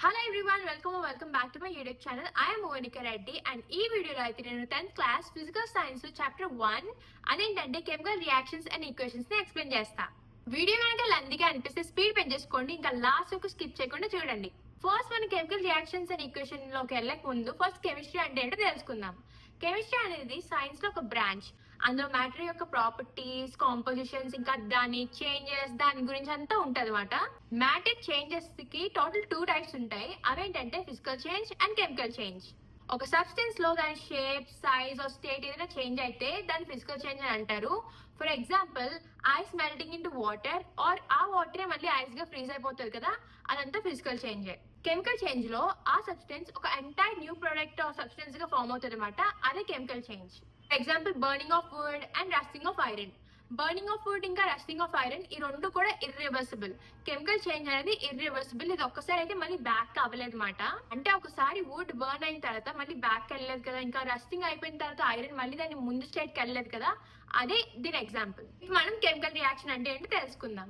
Hello everyone, welcome back to my YouTube channel. I am Monika Reddy and ఈ వీడియోలో అయితే నేను 10th class physical science chapter 1 అదేంటంటే chemical reactions and equations ని explain చేస్తా. Video కనుక లెంతీగా అనిపిస్తే స్పీడ్ పెంచేసుకోండి, ఇంకా లాస్ట్ వరకు స్కిప్ చేయకుండా చూడండి. ఫస్ట్ మన కెమికల్ రియాక్షన్స్ అండ్ ఈక్వేషన్ లోకి వెళ్ళక ముందు ఫస్ట్ కెమిస్ట్రీ అంటే ఏంటో తెలుసుకుందాం. కెమిస్ట్రీ అనేది సైన్స్ లో ఒక బ్రాంచ్. అందులో మ్యాటర్ యొక్క ప్రాపర్టీస్, కాంపోజిషన్స్, ఇంకా దాని చేంజెస్, దాని గురించి అంతా ఉంటది అనమాట. మ్యాటర్ చేంజెస్ కి టోటల్ 2 టైప్స్ ఉంటాయి. అవేంటంటే physical change and chemical change. ఒక సబ్స్టెన్స్ లో దాని షేప్, సైజ్ ఆర్ స్టేట్ ఏదైనా చేంజ్ అయితే దాన్ని ఫిజికల్ చేంజ్ అని అంటారు. For example ice melting into water, or ఆ వాటరే మళ్ళీ ఐస్ గా ఫ్రీజ్ అయిపోతుంది కదా, అదంతా ఫిజికల్ చేంజే. కెమికల్ చేంజ్ లో ఆ సబ్స్టెన్స్ ఒక entire new product are substance గా ఫామ్ అవుతుంది అనమాట. అదే chemical change. For example burning of wood and rusting of iron. Burning of would ఇంకా రస్టింగ్ ఆఫ్ ఐరన్ ఈ రెండు కూడా ఇర్రివర్సిబుల్. కెమికల్ చేంజ్ అనేది ఇర్రివర్సిబుల్. ఇది ఒక్కసారి అయితే మళ్ళీ బ్యాక్ అవ్వలేదు అనమాట. అంటే ఒకసారి వుడ్ బర్న్ అయిన తర్వాత మళ్ళీ బ్యాక్ వెళ్ళలేదు కదా, ఇంకా రస్టింగ్ అయిపోయిన తర్వాత ఐరన్ మళ్ళీ దాన్ని ముందు స్టేట్ కి వెళ్ళలేదు కదా, అదే దీని ఎగ్జాంపుల్. మనం కెమికల్ రియాక్షన్ అంటే ఏంటో తెలుసుకుందాం.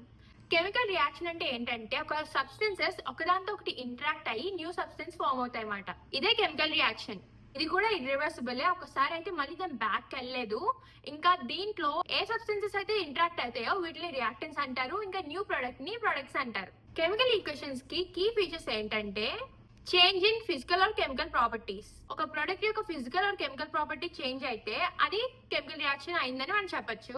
కెమికల్ రియాక్షన్ అంటే ఏంటంటే ఒక సబ్స్టెన్సెస్ ఒకదాంతో ఒకటి ఇంటరాక్ట్ అయ్యి న్యూ సబ్స్టెన్స్ ఫామ్ అవుతాయి అన్నమాట. ఇదే కెమికల్ రియాక్షన్. ఇది కూడా ఇర్రివర్సిబుల్. ఒకసారి అయితే మళ్ళీ దాని బ్యాక్ వెళ్ళలేదు. ఇంకా దీంట్లో ఏ సబ్స్టెన్సెస్ అయితే ఇంటరాక్ట్ అవుతాయో వీటిని రియాక్టెన్స్ అంటారు, ఇంకా న్యూ ప్రొడక్ట్ ని ప్రొడక్ట్స్ అంటారు. కెమికల్ ఈక్వేషన్స్ కి కీ ఫీచర్స్ ఏంటంటే change in physical are chemical properties. ఒక ప్రొడక్ట్ యొక్క physical are chemical property change అయితే అది కెమికల్ రియాక్షన్ అయిందని మనం చెప్పొచ్చు.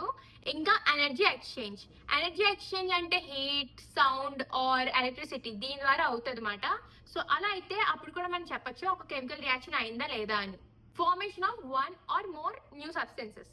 ఇంకా ఎనర్జీ ఎక్స్చేంజ్. ఎనర్జీ ఎక్స్చేంజ్ అంటే హీట్, సౌండ్ ఆర్ ఎలక్ట్రిసిటీ దీని ద్వారా అవుతుంది అనమాట. సో అలా అయితే అప్పుడు కూడా మనం చెప్పొచ్చు ఒక కెమికల్ రియాక్షన్ అయిందా లేదా అని. Formation of 1 or more new substances.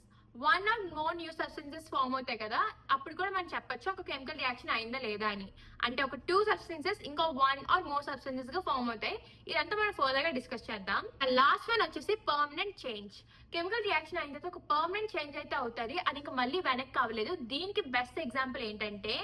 1 or more new substances form అవుతాయి కదా, అప్పుడు కూడా మనం చెప్పొచ్చు ఒక కెమికల్ రియాక్షన్ అయిందా లేదా అని. అంటే ఒక 2 సబ్స్టెన్సెస్ ఇంకా 1 or more సబ్స్టెన్సెస్ గా ఫామ్ అవుతాయి. ఇదంతా మనం ఫర్దర్ గా డిస్కస్ చేద్దాం. లాస్ట్ వన్ వచ్చేసి పర్మనెంట్ చేంజ్. కెమికల్ రియాక్షన్ అయిన తర్వాత ఒక పర్మనెంట్ చేంజ్ అయితే అవుతుంది, అది ఇంకా మళ్ళీ వెనక్కి అవ్వలేదు. దీనికి బెస్ట్ ఎగ్జాంపుల్ ఏంటంటే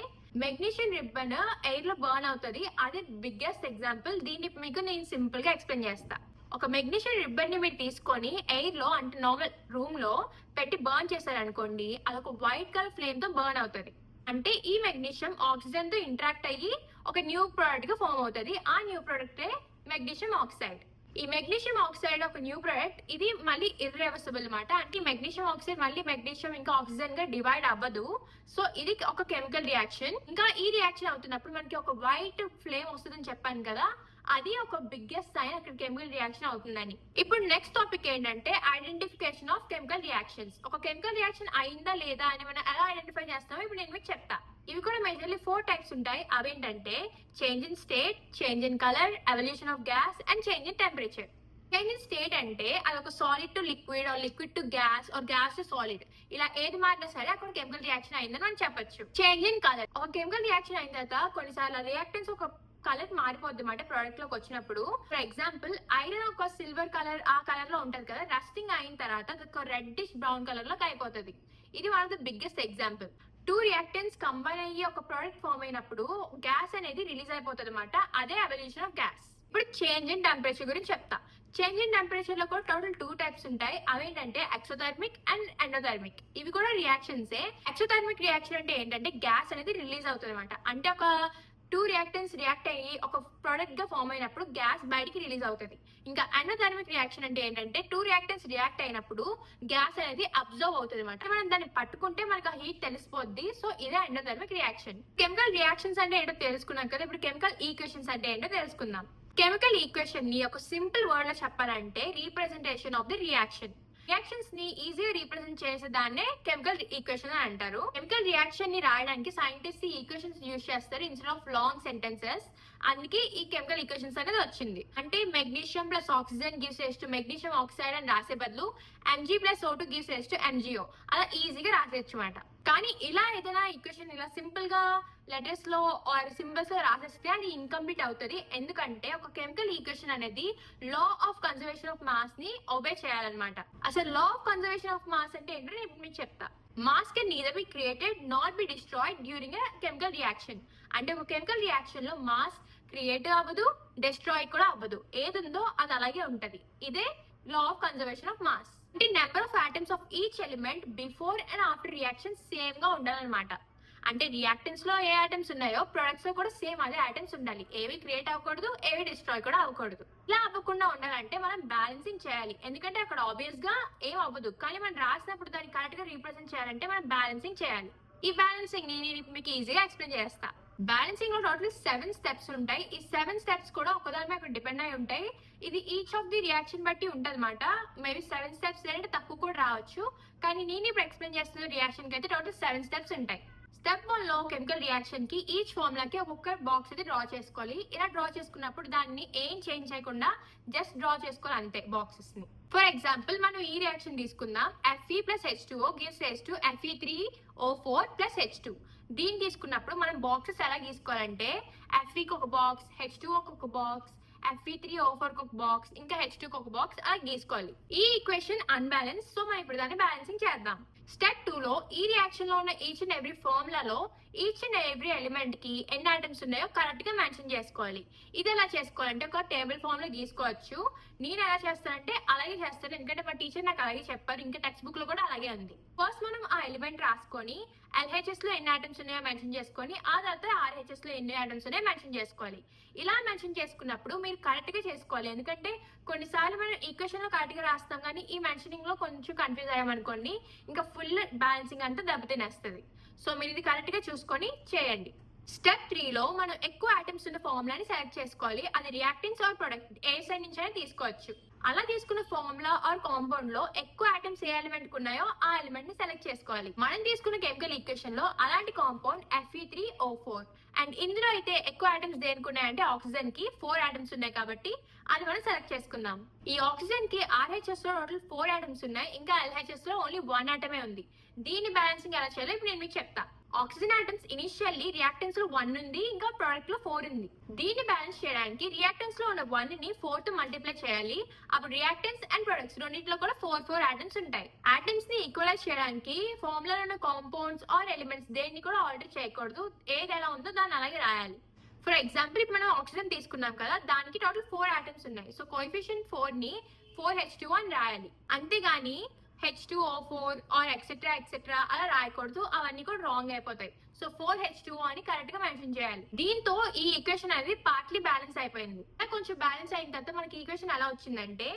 మెగ్నీషియం రిబ్బన్ ఎయిర్ లో బర్న్ అవుతుంది. అది బిగ్గెస్ట్ ఎగ్జాంపుల్. దీన్ని మీకు నేను సింపుల్ గా ఎక్స్ప్లెయిన్ చేస్తా. ఒక మెగ్నీషియం రిబ్బన్ ని మీరు తీసుకొని ఎయిర్ లో అంటే నార్మల్ రూమ్ లో పెట్టి బర్న్ చేశారనుకోండి, అదొక వైట్ కలర్ ఫ్లేమ్ తో బర్న్ అవుతుంది. అంటే ఈ మెగ్నీషియం ఆక్సిజన్ తో ఇంటరాక్ట్ అయ్యి ఒక న్యూ ప్రోడక్ట్ గా ఫామ్ అవుతుంది. ఆ న్యూ ప్రోడక్టే మెగ్నీషియం ఆక్సైడ్. ఈ మెగ్నీషియం ఆక్సైడ్ ఒక న్యూ ప్రోడక్ట్. ఇది మళ్ళీ ఇర్రివర్సిబుల్ అనమాట. అంటే మెగ్నీషియం ఆక్సైడ్ మళ్ళీ మెగ్నీషియం ఇంకా ఆక్సిజన్ గా డివైడ్ అవ్వదు. సో ఇది ఒక కెమికల్ రియాక్షన్. ఇంకా ఈ రియాక్షన్ అవుతున్నప్పుడు మనకి ఒక వైట్ ఫ్లేమ్ వస్తుందని చెప్పాను కదా, అది ఒక బిగ్గెస్ట్ సైన్ అక్కడ కెమికల్ రియాక్షన్ అవుతుందని. ఇప్పుడు నెక్స్ట్ టాపిక్ ఏంటంటే ఐడెంటిఫికేషన్ ఆఫ్ కెమికల్ రియాక్షన్స్. ఒక కెమికల్ రియాక్షన్ అయిందా లేదా అని మనం ఎలా ఐడెంటిఫై చేస్తామో ఇప్పుడు నేను మీకు చెప్తా. ఇవి కూడా మేజర్లీ 4 టైప్స్ ఉంటాయి. అవేంటంటే change in state, change in colour, evolution of gas and change in temperature. Change in state అంటే అది ఒక solid to liquid or liquid to gas or gas to solid, ఇలా ఏది మారినా సరే అక్కడ కెమికల్ రియాక్షన్ అయిందని మనం చెప్పొచ్చు. Change in colour. ఒక కెమికల్ రియాక్షన్ అయిన తర్వాత కొన్నిసార్లు రియాక్టెన్స్ ఒక కలర్ మారిపోద్ది అన్నమాట ప్రోడక్ట్ లోకి వచ్చినప్పుడు. ఫర్ ఎగ్జాంపుల్ ఐరన్ ఒక సిల్వర్ కలర్ ఆ కలర్ లో ఉంటది కదా, రస్టింగ్ అయిన తర్వాత అది ఒక రెడ్డిష్ బ్రౌన్ కలర్ లోకి అయిపోతుంది. ఇది one of the biggest example. 2 reactants combine అయ్యి ఒక ప్రోడక్ట్ ఫామ్ అయినప్పుడు గ్యాస్ అనేది రిలీజ్ అయిపోతుంది అనమాట. అదే ఎవల్యూషన్ ఆఫ్ గ్యాస్. ఇప్పుడు చేంజ్ ఇన్ టెంపరేచర్ గురించి చెప్తా. చేంజ్ ఇన్ టెంపరేచర్ లో కూడా టోటల్ 2 టైప్స్ ఉంటాయి. అవేంటంటే ఎక్సోథర్మిక్ అండ్ ఎండోథర్మిక్. ఇవి కూడా రియాక్షన్సే. ఎక్సోథర్మిక్ రియాక్షన్ అంటే ఏంటంటే గ్యాస్ అనేది రిలీజ్ అవుతుంది అనమాట. అంటే ఒక 2 రియాక్టెంట్స్ రియాక్ట్ అయ్యి ఒక ప్రోడక్ట్ గా ఫామ్ అయినప్పుడు గ్యాస్ బయటికి రిలీజ్ అవుతుంది. ఇంకా ఎండోథర్మిక్ రియాక్షన్ అంటే ఏంటంటే 2 రియాక్టెంట్స్ రియాక్ట్ అయినప్పుడు గ్యాస్ అనేది అబ్జర్వ్ అవుతుంది అనమాట. మనం దాన్ని పట్టుకుంటే మనకు ఆ హీట్ తెలిసిపోద్ది. సో ఇదే ఎండోథర్మిక్ రియాక్షన్. కెమికల్ రియాక్షన్స్ అంటే ఏంటో తెలుసుకున్నాం కదా, ఇప్పుడు కెమికల్ ఈక్వేషన్స్ అంటే ఏంటో తెలుసుకుందాం. కెమికల్ ఈక్వేషన్ ని ఒక సింపుల్ వర్డ్ లో చెప్పాలంటే representation of the reaction. Reactions ని ఈజీగా రీప్రజెంట్ చేసే దాన్నే కెమికల్ ఈక్వేషన్ అని అంటారు. కెమికల్ రియాక్షన్ ని రాయడానికి సైంటిస్ట్ ఈ ఈక్వేషన్స్ యూజ్ చేస్తారు ఇన్స్టెడ్ ఆఫ్ లాంగ్ సెంటెన్సెస్. అందుకే ఈ కెమికల్ ఈక్వేషన్స్ అనేది వచ్చింది. అంటే magnesium plus oxygen gives rise to magnesium oxide అని రాసే బదులు Mg plus O2 gives rise to MgO అలా ఈజీగా రాసేయచ్చు అనమాట. కానీ ఇలా ఏదైనా ఈక్వేషన్ ఇలా సింపుల్ గా లెటర్స్ లో ఆర్ సింబల్స్ లో రాసేస్తే అది ఇన్కంప్లీట్ అవుతుంది. ఎందుకంటే ఒక కెమికల్ ఈక్వేషన్ అనేది law of conservation of mass ని ఒబే చేయాలన్నమాట. అసలు law of conservation of mass అంటే ఏంటో నేను మీకు చెప్తా. Mass can neither be created not be destroyed during a chemical reaction. అంటే ఒక కెమికల్ రియాక్షన్ లో మాస్ క్రియేట్ అవ్వదు, డిస్ట్రాయ్ కూడా అవ్వదు. ఏది ఉందో అది అలాగే ఉంటది. ఇదే law of conservation of mass. అంటే number of atoms of each element before and after reaction same గా ఉండాలన్నమాట. అంటే రియాక్టెన్స్ లో ఏ ఐటమ్స్ ఉన్నాయో ప్రొడక్ట్స్ లో కూడా సేమ్ అదే ఐటమ్స్ ఉండాలి. ఏవి క్రియేట్ అవ్వకూడదు, ఏవి డిస్ట్రాయ్ కూడా అవ్వకూడదు. ఇలా అవ్వకుండా ఉండాలంటే మనం బ్యాలెన్సింగ్ చేయాలి. ఎందుకంటే అక్కడ ఆబ్వియస్ గా ఏం అవ్వదు, కానీ మనం రాసినప్పుడు దాన్ని కరెక్ట్ గా రీప్రజెంట్ చేయాలంటే మనం బ్యాలెన్సింగ్ చేయాలి. ఈ బ్యాలెన్సింగ్ ని నేను మీకు ఈజీగా ఎక్స్ప్లెయిన్ చేస్తా. బ్యాలెన్సింగ్ లో టోటల్ 7 స్టెప్స్ ఉంటాయి. ఈ 7 స్టెప్స్ కూడా ఒకదాని మీద డిపెండ్ అయి ఉంటాయి. ఇది ఈచ్ ఆఫ్ ది రియాక్షన్ బట్టి ఉంటుంది అనమాట. మేబీ 7 స్టెప్స్ లేదంటే తక్కువ కూడా రావచ్చు, కానీ నేను ఇప్పుడు ఎక్స్ప్లెయిన్ చేస్తున్న రియాక్షన్ కి అయితే టోటల్ 7 స్టెప్స్ ఉంటాయి. స్టెప్ 1 లో కెమికల్ రియాక్షన్ కి ఈచ్ ఫార్ములాకి ఒక్కొక్క బాక్స్ అయితే డ్రా చేసుకోవాలి. ఇలా డ్రా చేసుకున్నప్పుడు దాన్ని ఏం చేంజ్ చేయకుండా జస్ట్ డ్రా చేసుకోవాలి అంతే బాక్సెస్ ని. ఫర్ ఎగ్జాంపుల్ మనం ఈ రియాక్షన్ తీసుకుందాం. Fe plus H2O gives rise to Fe3O4 plus H2. దీన్ని తీసుకున్నప్పుడు మనం బాక్సెస్ ఎలా గీసుకోవాలంటే Fe కి ఒక బాక్స్, H2O కి ఒక బాక్స్, Fe3O4 కి ఒక బాక్స్, ఇంకా H2 కి ఒక బాక్స్ అలా గీసుకోవాలి. ఈ ఈక్వేషన్ అన్బ్యాలెన్స్, సో మనం ఇప్పుడు దాన్ని బ్యాలెన్సింగ్ చేద్దాం. స్టెప్ 2 లో ఈ రియాక్షన్ లో ఉన్న ఈచ్ అండ్ ఎవ్రీ ఫార్ములాలో ఈచ్ అండ్ ఎవ్రీ ఎలిమెంట్ కి ఎన్ని ఐటమ్స్ ఉన్నాయో కరెక్ట్ గా మెన్షన్ చేసుకోవాలి. ఇది ఎలా చేసుకోవాలంటే ఒక టేబుల్ ఫామ్ లో గీసుకోవచ్చు. నేను ఎలా చేస్తానంటే అలాగే చేస్తాను, ఎందుకంటే మా టీచర్ నాకు అలాగే చెప్పారు, ఇంకా టెక్స్ట్ బుక్ లో కూడా అలాగే ఉంది. ఫస్ట్ మనం ఆ ఎలిమెంట్ రాసుకొని LHS లో ఎన్ని ఐటమ్స్ ఉన్నాయో మెన్షన్ చేసుకొని ఆ తర్వాత RHS లో ఎన్ని ఐటమ్స్ ఉన్నాయో మెన్షన్ చేసుకోవాలి. ఇలా మెన్షన్ చేసుకున్నప్పుడు మీరు కరెక్ట్ గా చేసుకోవాలి, ఎందుకంటే కొన్నిసార్లు మనం ఈక్వేషన్ లో కరెక్ట్ గా రాస్తాం కానీ ఈ మెన్షనింగ్ లో కొంచెం కన్ఫ్యూజ్ అయ్యామనుకోండి, ఇంకా ఫుల్ బ్యాలెన్సింగ్ అంతా దెబ్బతినేస్తుంది. సో మీరు ఇది కరెక్ట్ గా చూసుకొని చేయండి. స్టెప్ 3 లో మనం ఎక్కువ ఐటమ్స్ ఉన్న ఫార్ములాని సెలెక్ట్ చేసుకోవాలి. అది రియాక్టెన్స్ ఆర్ ప్రొడక్ట్ ఏ సైడ్ నుంచి అయినా తీసుకోవచ్చు. అలా తీసుకున్న ఫార్ములా ఆర్ కాంపౌండ్ లో ఎక్కువ ఐటమ్స్ ఏ ఎలిమెంట్ ఉన్నాయో ఆ ఎలిమెంట్ ని సెలెక్ట్ చేసుకోవాలి. మనం తీసుకున్న కెమికల్ ఈక్వేషన్ లో అలాంటి కాంపౌండ్ Fe3O4, అండ్ ఇందులో అయితే ఎక్కువ ఐటమ్స్ దేనికి ఉన్నాయంటే ఆక్సిజన్ కి 4 ఐటమ్స్ ఉన్నాయి కాబట్టి అది మనం సెలెక్ట్ చేసుకుందాం. ఈ ఆక్సిజన్ కి RHS లో టోటల్ 4 ఐటమ్స్ ఉన్నాయి, ఇంకా LHS లో ఓన్లీ 1 ఐటమే ఉంది. దీని బ్యాలెన్సింగ్ ఎలా చేయాలో ఇప్పుడు నేను మీకు చెప్తా. ఆక్సిజన్ ఐటమ్స్ ఇనిషియల్లీ రియాక్టెన్స్ లో 1 ఉంది, ఇంకా ప్రొడక్ట్ లో 4 ఉంది. దీన్ని బ్యాలెన్స్ చేయడానికి రియాక్టెన్స్ లో ఉన్న 1 ని 4 తో మల్టిప్లై చేయాలి. అప్పుడు రియాక్టెన్స్ అండ్ ప్రొడక్ట్స్ రెండింటిలో కూడా 4 ఐటమ్స్ ఉంటాయి. ఐటమ్స్ ని ఈక్వలైజ్ చేయడానికి ఫార్ములా ఉన్న కాంపౌండ్స్ ఆర్ ఎలిమెంట్స్ దేన్ని కూడా ఆల్టర్ చేయకూడదు. ఏది ఎలా ఉందో దాన్ని అలాగే రాయాలి. ఫర్ ఎగ్జాంపుల్ ఇప్పుడు మనం ఆక్సిజన్ తీసుకున్నాం కదా, దానికి టోటల్ 4 ఐటమ్స్ ఉన్నాయి. సో కోఎఫిషియంట్ 4 ని 4H2 అని రాయాలి. అంతేగాని H2O4 ఆర్ ఎక్సెట్రా అలా రాయకూడదు, అవన్నీ కూడా రాంగ్ అయిపోతాయి. సో 4H2O అని కరెక్ట్ గా మెన్షన్ చేయాలి. దీంతో ఈ ఈక్వేషన్ అనేది పార్ట్లీ బ్యాలెన్స్ అయిపోయింది. కొంచెం బ్యాలెన్స్ అయిన తర్వాత మనకి ఈక్వేషన్ ఎలా వచ్చిందంటే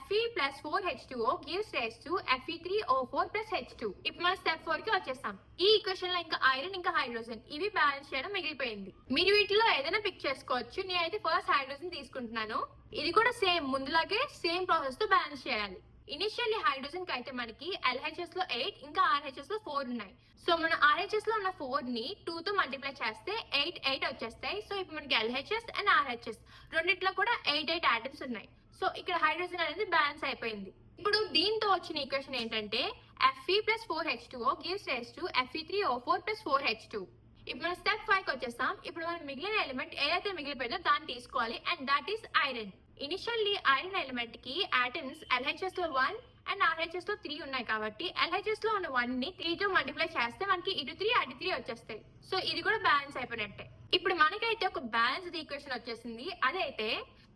Fe plus 4H2O gives rise to Fe3O4 plus H2. ఇప్పుడు మనం స్టెప్ 4 కి వచ్చేస్తాం. ఈ ఈక్వేషన్ లో ఇంకా ఐరన్ ఇంకా హైడ్రోజన్ ఇవి బ్యాలెన్స్ చేయడం మిగిలిపోయింది. మీరు వీటిలో ఏదైనా పిక్ చేసుకోవచ్చు. నేనైతే ఫస్ట్ హైడ్రోజన్ తీసుకుంటున్నాను. ఇది కూడా సేమ్ ముందులాగే సేమ్ ప్రాసెస్ తో బ్యాలెన్స్ చేయాలి. ఇనిషియల్లీ హైడ్రోజన్ కి అయితే మనకి LHS లో 8 ఇంకా RHS లో 4 ఉన్నాయి. సో మన RHS లో ఉన్న 4 ని 2 తో మల్టిప్లై చేస్తే 8 వచ్చేస్తాయి. సో ఇప్పుడు మనకి LHS అండ్ RHS రెండిట్లో కూడా 8 ఐటమ్స్ ఉన్నాయి. సో ఇక్కడ హైడ్రోజన్ అనేది బ్యాలెన్స్ అయిపోయింది. ఇప్పుడు దీంతో వచ్చిన ఈక్వేషన్ ఏంటంటే Fe plus 4H2O gives rise to Fe3O4 plus 4H2. ఇప్పుడు మనం స్టెప్ 5 కి వచ్చేస్తాం. ఇప్పుడు మనం మిగిలిన ఎలిమెంట్ ఏదైతే మిగిలిపోయిందో దాన్ని తీసుకోవాలి, and that is iron. Initially iron element కి ఆటమ్స్ LHS లో 1 అండ్ RHS లో 3 ఉన్నాయి కాబట్టి LHS లో ఉన్న 1 ని 3 తో మల్టిప్లై చేస్తే మనకి ఇటు 3 అటు 3 వచ్చేస్తాయి. సో ఇది కూడా బ్యాలెన్స్ అయిపోయినట్టే. ఇప్పుడు మనకైతే ఒక బ్యాలెన్స్డ్ ఈక్వేషన్ వచ్చేసింది. అదైతే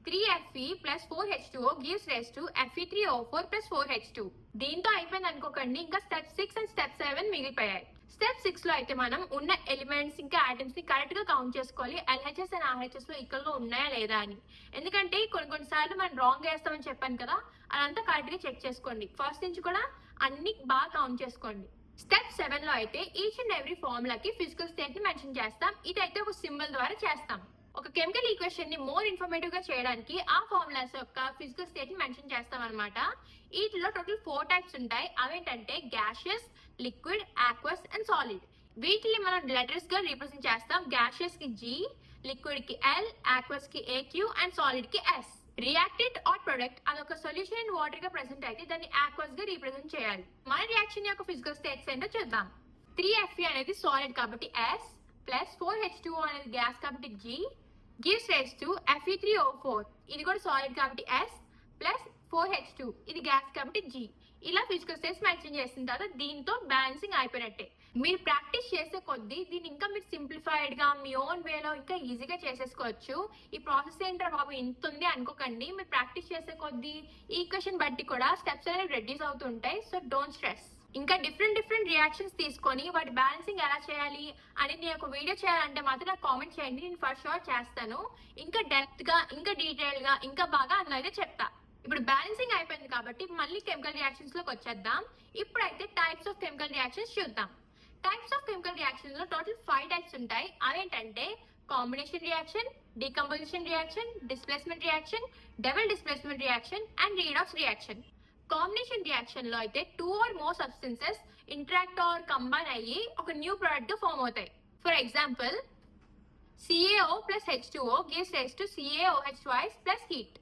3Fe plus 4H2O gives rise to Fe3O4 plus 4H2. దీంతో అయిపోయింది అనుకోకండి, ఇంకా స్టెప్ 6 అండ్ స్టెప్ 7 మిగిలిపోయాయి. స్టెప్ 6 లో అయితే మనం ఉన్న ఎలిమెంట్స్ ఇంకా ఆటమ్స్ ని కరెక్ట్ గా కౌంట్ చేసుకోవాలి. LHS అండ్ RHS లో ఈక్వల్ గా ఉన్నాయా లేదా అని. ఎందుకంటే కొన్నిసార్లు మనం రాంగ్ వేస్తామని చెప్పాను కదా, అదంతా కరెక్ట్ గా చెక్ చేసుకోండి. ఫస్ట్ నుంచి కూడా అన్ని బాగా కౌంట్ చేసుకోండి. స్టెప్ 7 లో అయితే ఈచ్ అండ్ ఎవ్రీ ఫార్ములాకి ఫిజికల్ స్టేట్ ని మెన్షన్ చేస్తాం. ఇదైతే ఒక సింబల్ ద్వారా చేస్తాం. ఒక కెమికల్ ఈక్వేషన్ ని మోర్ ఇన్ఫర్మేటివ్ గా చేయడానికి ఆ ఫార్ములాస్ యొక్క ఫిజికల్ స్టేట్ ని మెన్షన్ చేస్తాం అనమాట. వీటిలో టోటల్ 4 టైప్స్ ఉంటాయి. అవేంటంటే gaseous, liquid, aqueous and solid. వీటిని మనం లెటర్స్ గా రిప్రజెంట్ చేస్తాం. గ్యాషియస్ కి G, లిక్విడ్ కి L, ఆక్వస్ కి AQ అండ్ సాలిడ్ కి S. రియాక్టెంట్ ఆర్ ప్రొడక్ట్ అదొక సొల్యూషన్ అండ్ వాటర్ గా ప్రెసెంట్ అయితే దాన్ని ఆక్వస్ గా రిప్రజెంట్ చేయాలి. మన రియాక్షన్ యొక్క ఫిజికల్ స్టేట్స్ ఏంటో చూద్దాం. 3Fe అనేది సాలిడ్ కాబట్టి S, ప్లస్ 4H2O అనేది గ్యాస్ కాబట్టి G, gives rise to Fe3O4. ఇది కూడా సాలిడ్ కాబట్టి S, ప్లస్ 4H2 ఇది గ్యాస్ కాబట్టి G. ఇలా ఫిజికల్ స్టేట్స్ మెన్షన్ చేసిన తర్వాత దీంతో బ్యాలెన్సింగ్ అయిపోయినట్టే. మీరు ప్రాక్టీస్ చేసే కొద్దీ దీన్ని ఇంకా మీరు సింప్లిఫైడ్ గా మీ ఓన్ వేలో ఇంకా ఈజీగా చేసేసుకోవచ్చు. ఈ ప్రాసెస్ ఏంటో బాబు ఇంత ఉంది అనుకోకండి. మీరు ప్రాక్టీస్ చేసే కొద్దీ ఈ ఈక్వేషన్ బట్టి కూడా స్టెప్స్ అనేవి రెడ్యూస్ అవుతుంటాయి. So don't stress. ఇంకా డిఫరెంట్ రియాక్షన్స్ తీసుకొని వాటి బ్యాలెన్సింగ్ ఎలా చేయాలి అని నేను ఒక వీడియో చేయాలంటే మాత్రం నాకు కామెంట్ చేయండి, నేను ఫస్ట్ షూర్ చేస్తాను. ఇంకా డెప్త్ గా, ఇంకా డీటెయిల్ గా, ఇంకా బాగా అన్నది చెప్తా. ఇప్పుడు బ్యాలెన్సింగ్ అయిపోయింది కాబట్టి మళ్ళీ కెమికల్ రియాక్షన్స్ లోకి వచ్చేద్దాం. ఇప్పుడైతే టైప్స్ ఆఫ్ కెమికల్ రియాక్షన్స్ చూద్దాం. టైప్స్ ఆఫ్ కెమికల్ రియాక్షన్స్ లో టోటల్ 5 టైప్స్ ఉంటాయి. అవేంటంటే combination reaction, decomposition reaction, displacement reaction, double displacement reaction and redox reaction. Combination reaction లో అయితే 2 or more substances interact or combine అయ్యి ఒక న్యూ ప్రోడక్ట్ గా form అవుతాయి. For example CaO plus H2O gives rise to CaOH twice plus heat.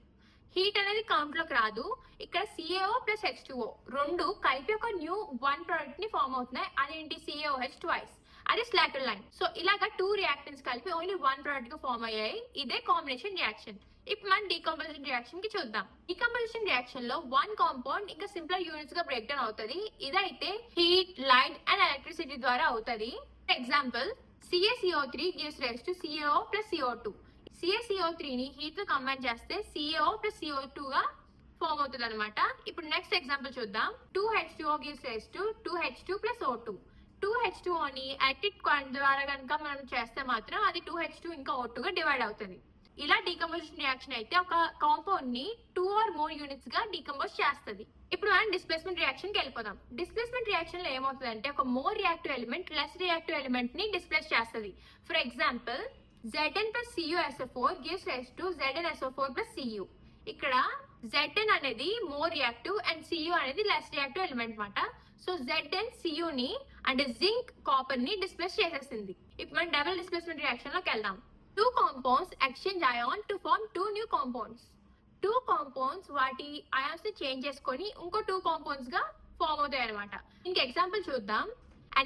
Heat అనేది count లోకి రాదు. ఇక్కడ CaO plus H2O రెండు కలిపి ఒక న్యూ 1 ప్రోడక్ట్ ని ఫామ్ అవుతున్నాయి. అదేంటి CaOH twice, అది స్లాటర్ లైన్. సో ఇలాగా 2 రియాక్టెంట్స్ కలిపి ఓన్లీ 1 ప్రోడక్ట్ గా ఫామ్ అయ్యాయి. ఇదే కాంబినేషన్ రియాక్షన్. ఇప్పుడు మనం డీకంపోజిషన్ రియాక్షన్ కి చూద్దాం. డీకంపోజిషన్ రియాక్షన్ లో 1 కాంపౌండ్ ఇంకా సింపుల్ యూనిట్స్ గా బ్రేక్ డౌన్ అవుతుంది. ఇదైతే హీట్, లైట్ అండ్ ఎలక్ట్రిసిటీ ద్వారా అవుతుంది. For example CaCO3 gives rise to CaO plus CO2. CaCO3 ని హీట్ తో కంబైన్ చేస్తే CaO plus CO2 గా ఫామ్ అవుతుంది అనమాట. ఇప్పుడు నెక్స్ట్ ఎగ్జాంపుల్ చూద్దాం. 2H2O gives rise to 2H2 plus O2. 2H2O ని ఎలక్ట్రిక్ కరెంట్ ద్వారా కనుక మనం చేస్తే మాత్రం అది 2H2 ఇంకా O2 గా డివైడ్ అవుతుంది. ఇలా డీకంపోజిషన్ రియాక్షన్ అయితే ఒక కాంపౌండ్ ని 2 or more యూనిట్స్ గా డీకంపోజ్ చేస్తుంది. ఇప్పుడు మనం డిస్ప్లేస్మెంట్ రియాక్షన్ కి వెళ్ళిపోదాం. డిస్ప్లేస్మెంట్ రియాక్షన్ లో ఏమవుతుంది అంటే ఒక more reactive element less reactive element ని డిస్ప్లేస్ చేస్తుంది. For example Zn plus CuSO4 gives rise to ZnSO4 plus Cu. ఇక్కడ Zn అనేది మోర్ రియాక్టివ్ అండ్ Cu అనేది లెస్ రియాక్టివ్ ఎలిమెంట్ మాట. సో Zn Cu ని అంటే జింక్ కాపర్ ని displays చేసేసింది. ఇప్పుడు మనం డబుల్ డిస్ప్లేస్మెంట్ రియాక్షన్ లోకి వెళ్దాం. 2 compounds exchange ion to form 2 new compounds. 2 compounds వాటి ions ని చేంజ్ చేసుకొని ఇంకో 2 compounds గా ఫామ్ అవుతాయి అనమాట. ఇంక ఎగ్జాంపుల్ చూద్దాం.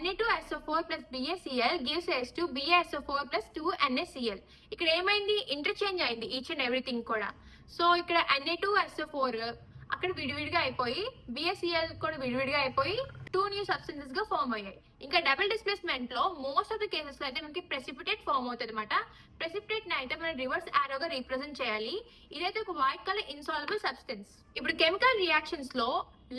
Na2SO4 plus BaCl gives rise to BaSO4 plus 2NaCl. ఇక్కడ ఏమైంది, ఇంటర్చేంజ్ అయింది ఈచ్ అండ్ ఎవ్రీథింగ్ కూడా. సో ఇక్కడ Na2SO4 అక్కడ విడివిడిగా అయిపోయి BaCl కూడా విడివిడిగా అయిపోయి 2 న్యూ సబ్స్టెన్సెస్ గా ఫామ్ అయ్యాయి. ఇంకా డబుల్ డిస్ప్లేస్మెంట్ లో మోస్ట్ ఆఫ్ ద కేసెస్ లో అయితే మనకి ప్రెసిపిటేట్ ఫామ్ అవుతుంది అనమాట. ప్రెసిపిటేట్ ని అయితే మనం రివర్స్ ఆరోగా రీప్రజెంట్ చేయాలి. ఇదైతే ఒక వైట్ కలర్ ఇన్సాల్యుబుల్ సబ్స్టెన్స్. ఇప్పుడు కెమికల్ రియాక్షన్స్ లో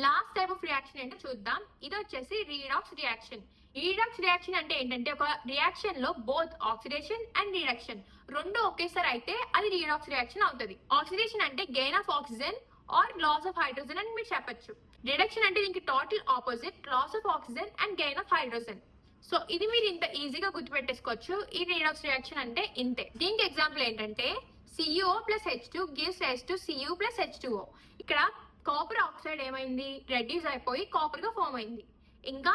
లాస్ట్ టైప్ ఆఫ్ రియాక్షన్ ఏంటో చూద్దాం. ఇది వచ్చేసి రీడాక్స్ రియాక్షన్. రీడాక్స్ రియాక్షన్ అంటే ఏంటంటే ఒక రియాక్షన్ లో బోత్ ఆక్సిడేషన్ అండ్ రిడక్షన్ రెండు ఒకేసారి అయితే అది రీడాక్స్ రియాక్షన్ అవుతుంది. ఆక్సిడేషన్ అంటే gain of oxygen or loss of hydrogen అని మీరు చెప్పొచ్చు. రిడక్షన్ అంటే దీనికి total opposite, loss of oxygen and gain of hydrogen. So ఇది మీరు ఇంత ఈజీగా గుర్తుపెట్టేసుకోవచ్చు. ఈ రీడాక్స్ రియాక్షన్ అంటే ఇంతే. దీనికి ఎగ్జాంపుల్ ఏంటంటే CuO plus H2 gives rise to Cu plus H2O. ఇక్కడ కాపర్ ఆక్సైడ్ ఏమైంది, రెడ్యూస్ అయిపోయి కాపర్ గా ఫామ్ అయింది. ఇంకా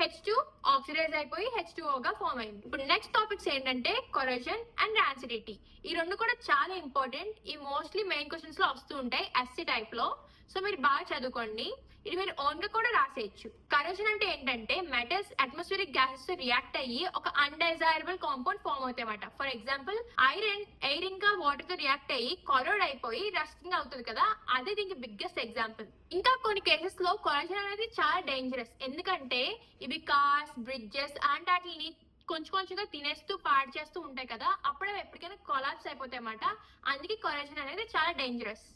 H2 ఆక్సిడైజ్ అయిపోయి H2O గా ఫామ్ అయింది. ఇప్పుడు నెక్స్ట్ టాపిక్స్ ఏంటంటే కొరోజన్ అండ్ యాసిడిటీ. ఈ రెండు కూడా చాలా ఇంపార్టెంట్. ఈ మోస్ట్లీ మెయిన్ క్వశ్చన్స్ లో వస్తూ ఉంటాయి ఎస్సీ టైప్ లో. సో మీరు బాగా చదువుకోండి. ఇది మీరు ఓన్ గా కూడా రాసేయచ్చు. కరోజన్ అంటే ఏంటంటే మెటల్స్ అట్మాస్ఫియరిక్ గ్యాసెస్ తో రియాక్ట్ అయ్యి ఒక అన్డైజైరబుల్ కాంపౌండ్ ఫామ్ అవుతాయి అన్నమాట. ఫర్ ఎగ్జాంపుల్ ఐరన్ ఎయిర్ ఇంకా వాటర్ తో రియాక్ట్ అయ్యి కరోడ్ అయిపోయి రస్టింగ్ అవుతుంది కదా, అదే దీనికి బిగ్గెస్ట్ ఎగ్జాంపుల్. ఇంకా కొన్ని కేసెస్ లో కొరోజన్ అనేది చాలా డేంజరస్. ఎందుకంటే ఇవి కార్స్, బ్రిడ్జెస్ అలాంటి వాటిని కొంచెంగా తినేస్తూ పాడు చేస్తూ ఉంటాయి కదా, అప్పుడే ఎప్పటికైనా కొలాప్స్ అయిపోతాయి అన్నమాట. అందుకే కొరోజన్ అనేది చాలా dangerous.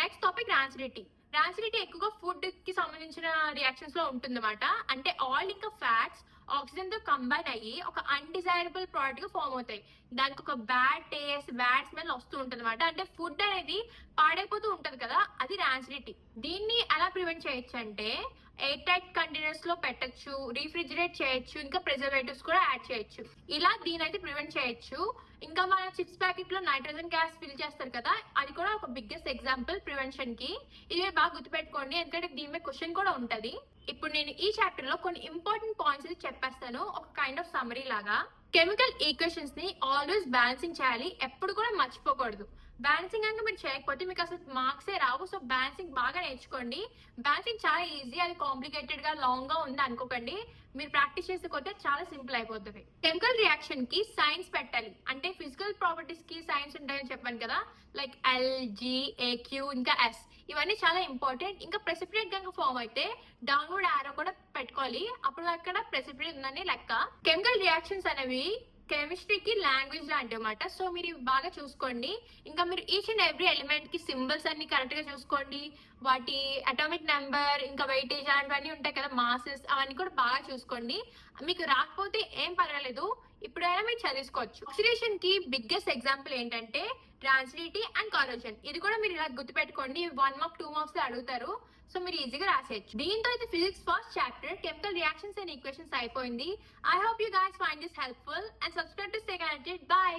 Next topic rancidity. Rancidity ఎక్కువగా ఫుడ్ కి సంబంధించిన రియాక్షన్స్ లో ఉంటుందన్నమాట. అంటే ఆయిల్ ఇంకా ఫ్యాట్స్ ఆక్సిజన్ తో కంబైన్ అయ్యి ఒక అన్డిజైరబుల్ ప్రోడక్ట్ గా ఫామ్ అవుతాయి. దానికి ఒక బ్యాడ్ టేస్ట్, బ్యాడ్ స్మెల్ వస్తూ ఉంటుంది అనమాట. అంటే ఫుడ్ అనేది పాడైపోతూ ఉంటది కదా, అది ర్యాన్సిడిటీ. దీన్ని ఎలా ప్రివెంట్ చేయొచ్చు అంటే ఎయిర్ టైట్ కంటైనర్స్ లో పెట్టచ్చు, రీఫ్రిజిరేట్ చేయొచ్చు, ఇంకా ప్రిజర్వేటివ్స్ కూడా యాడ్ చేయొచ్చు. ఇలా దీనైతే ప్రివెంట్ చేయొచ్చు. ఇంకా మన చిప్స్ ప్యాకెట్ లో నైట్రోజన్ గ్యాస్ ఫిల్ చేస్తారు కదా, అది కూడా ఒక బిగ్గెస్ట్ ఎగ్జాంపుల్ ప్రివెన్షన్ కి. ఇది బాగా గుర్తుపెట్టుకోండి, ఎందుకంటే దీని మీద క్వశ్చన్ కూడా ఉంటది. ఇప్పుడు నేను ఈ చాప్టర్ లో కొన్ని ఇంపార్టెంట్ పాయింట్స్ చెప్పేస్తాను, ఒక కైండ్ ఆఫ్ సమరీ లాగా. కెమికల్ ఈక్వేషన్స్ ని ఆల్వేస్ బ్యాలెన్సింగ్ చేయాలి, ఎప్పుడు కూడా మర్చిపోకూడదు. బ్యాలెన్సింగ్ కనుక మీరు చేయకపోతే మీకు అసలు మార్క్సే రావు. సో బ్యాలెన్సింగ్ బాగా నేర్చుకోండి. బ్యాలెన్సింగ్ చాలా ఈజీ, అది కాంప్లికేటెడ్ గా లాంగ్ గా ఉంది అనుకోకండి. మీరు ప్రాక్టీస్ చేసే కొద్దీ చాలా సింపుల్ అయిపోతుంది. కెమికల్ రియాక్షన్ కి సైన్స్ పెట్టాలి. అంటే ఫిజికల్ ప్రాపర్టీస్ కి సైన్స్ ఉంటాయని చెప్పాను కదా, లైక్ L, G, AQ ఇంకా S. ఇవన్నీ చాలా ఇంపార్టెంట్. ఇంకా ప్రెసిపిటేట్ కనుక ఫామ్ అయితే డౌన్వర్డ్ ఆరో కూడా పెట్టుకోవాలి, అప్పుడు అక్కడ ప్రెసిపిటేట్ ఉందని లెక్క. కెమికల్ రియాక్షన్స్ అనేవి కెమిస్ట్రీకి లాంగ్వేజ్ లాంటివి అన్నమాట. సో మీరు ఇవి బాగా చూసుకోండి. ఇంకా మీరు ఈచ్ అండ్ ఎవ్రీ ఎలిమెంట్ కి సింబల్స్ అన్ని కరెక్ట్ గా చూసుకోండి. వాటి అటామిక్ నెంబర్, ఇంకా వెయిటేజ్ అలాంటివన్నీ ఉంటాయి కదా, మాసెస్, అవన్నీ కూడా బాగా చూసుకోండి. మీకు రాకపోతే ఏం పర్వాలేదు, ఇప్పుడైనా మీరు చదువుకోవచ్చు. ఆక్సిడేషన్ కి బిగ్గెస్ట్ ఎగ్జాంపుల్ ఏంటంటే ట్రాన్సిడిటీ అండ్ కరోజన్. ఇది కూడా మీరు ఇలా గుర్తుపెట్టుకోండి. 1 మార్క్ 2 మార్క్స్ అడుగుతారు. సో మీరు ఈజీగా రాసేయచ్చు. దీంతో అయితే physics first chapter chemical reactions and equations అయిపోయింది. I hope you guys find this helpful and subscribe to stay connected. By.